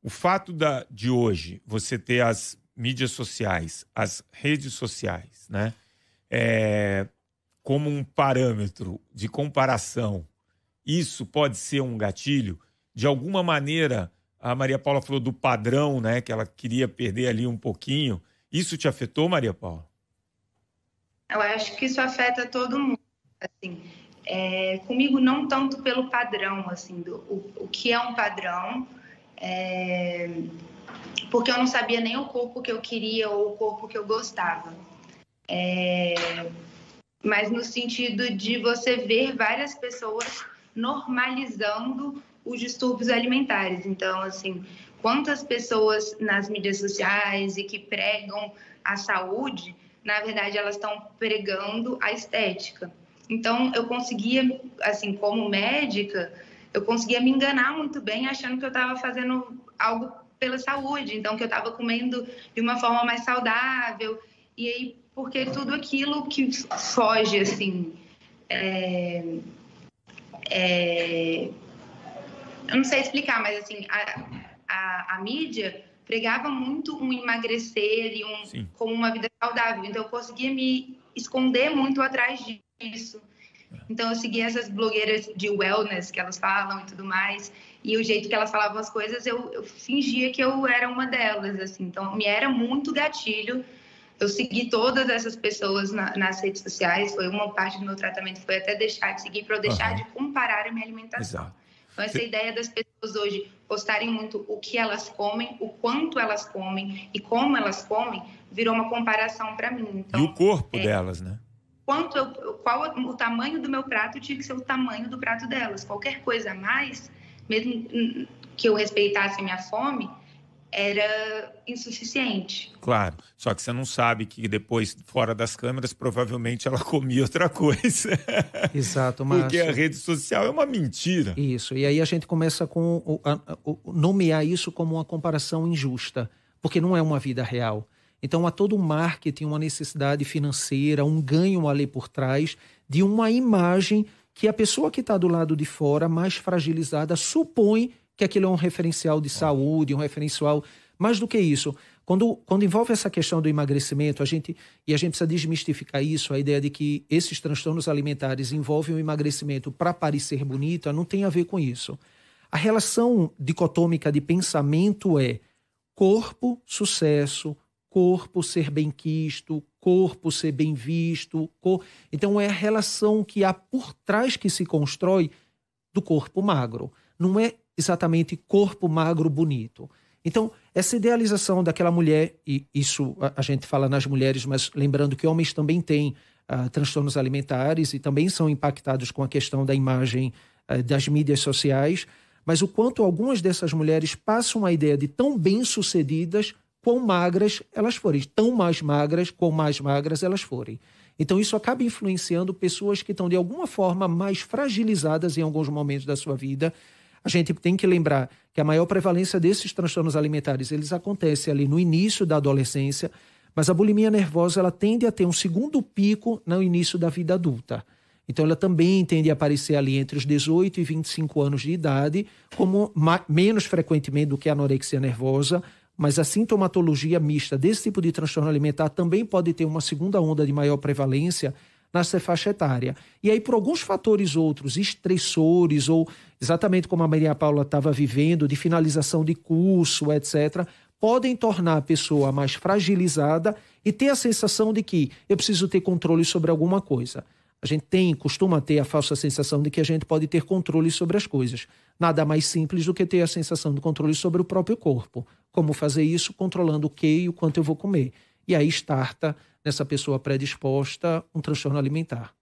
O fato de hoje você ter as mídias sociais, as redes sociais, né, como um parâmetro de comparação, isso pode ser um gatilho? De alguma maneira, a Maria Paula falou do padrão, né, que ela queria perder ali um pouquinho. Isso te afetou, Maria Paula? Eu acho que isso afeta todo mundo, assim. Comigo não tanto pelo padrão, assim, o que é um padrão, porque eu não sabia nem o corpo que eu queria ou o corpo que eu gostava. Mas no sentido de você ver várias pessoas normalizando os distúrbios alimentares. Então, assim, quantas pessoas nas mídias sociais e que pregam a saúde, na verdade, elas estão pregando a estética. Então, eu conseguia, assim, como médica, eu conseguia me enganar muito bem achando que eu estava fazendo algo pela saúde, então que eu estava comendo de uma forma mais saudável. E aí, porque tudo aquilo que foge, assim, eu não sei explicar, mas assim, a mídia pregava muito um emagrecer e como uma vida saudável. Então, eu conseguia me esconder muito atrás disso. Então, eu seguia essas blogueiras de wellness que elas falam e tudo mais. E o jeito que elas falavam as coisas, eu fingia que eu era uma delas, assim. Então, me era muito gatilho. Eu segui todas essas pessoas nas redes sociais. Foi uma parte do meu tratamento, foi até deixar de seguir, para eu deixar de comparar a minha alimentação. Exato. Então, essa ideia das pessoas hoje postarem muito o que elas comem, o quanto elas comem e como elas comem, virou uma comparação para mim. Então, e o corpo delas, né? Qual o tamanho do meu prato tinha que ser o tamanho do prato delas. Qualquer coisa a mais, mesmo que eu respeitasse a minha fome, era insuficiente. Claro, só que você não sabe que depois, fora das câmeras, provavelmente ela comia outra coisa. Exato, Márcio. Porque a rede social é uma mentira. Isso, e aí a gente começa com nomear isso como uma comparação injusta, porque não é uma vida real. Então há todo um marketing, uma necessidade financeira, um ganho ali por trás de uma imagem que a pessoa que está do lado de fora, mais fragilizada, supõe que aquilo é um referencial de saúde, um referencial. Mais do que isso, quando envolve essa questão do emagrecimento, a gente precisa desmistificar isso, a ideia de que esses transtornos alimentares envolvem o emagrecimento para parecer bonita, não tem a ver com isso. A relação dicotômica de pensamento é corpo, sucesso, corpo ser bem quisto, corpo ser bem visto. Então é a relação que há por trás que se constrói do corpo magro. Não é exatamente corpo magro bonito. Então, essa idealização daquela mulher, e isso a gente fala nas mulheres, mas lembrando que homens também têm transtornos alimentares e também são impactados com a questão da imagem das mídias sociais, mas o quanto algumas dessas mulheres passam a ideia de tão bem-sucedidas, quão magras elas forem, tão mais magras, quão mais magras elas forem. Então isso acaba influenciando pessoas que estão de alguma forma mais fragilizadas em alguns momentos da sua vida. A gente tem que lembrar que a maior prevalência desses transtornos alimentares, eles acontecem ali no início da adolescência, mas a bulimia nervosa ela tende a ter um segundo pico no início da vida adulta. Então ela também tende a aparecer ali entre os 18 e 25 anos de idade, como menos frequentemente do que a anorexia nervosa, mas a sintomatologia mista desse tipo de transtorno alimentar também pode ter uma segunda onda de maior prevalência nessa faixa etária. E aí, por alguns fatores outros, estressores, ou exatamente como a Maria Paula estava vivendo, de finalização de curso, etc., podem tornar a pessoa mais fragilizada e ter a sensação de que eu preciso ter controle sobre alguma coisa. A gente costuma ter a falsa sensação de que a gente pode ter controle sobre as coisas. Nada mais simples do que ter a sensação de controle sobre o próprio corpo. Como fazer isso? Controlando o que e o quanto eu vou comer. E aí starta nessa pessoa predisposta um transtorno alimentar.